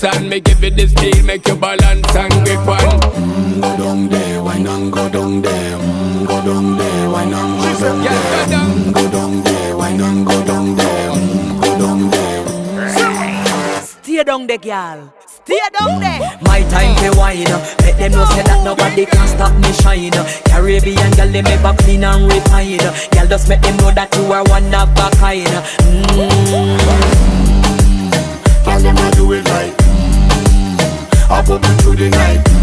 dance and me give it the steel, make you balance and grip on. Go down there, why not go down there? Go down there, why not go down there? Go down there, why not go down there? Go down there. Stay down there, girl. Stay down there. My time to wine. Let them know say that nobody can stop me shine. Caribbean girl, they make back clean and refine. Girl, just make them know that you are one of a kind. Tell them I do it right. I'll pop it through the night.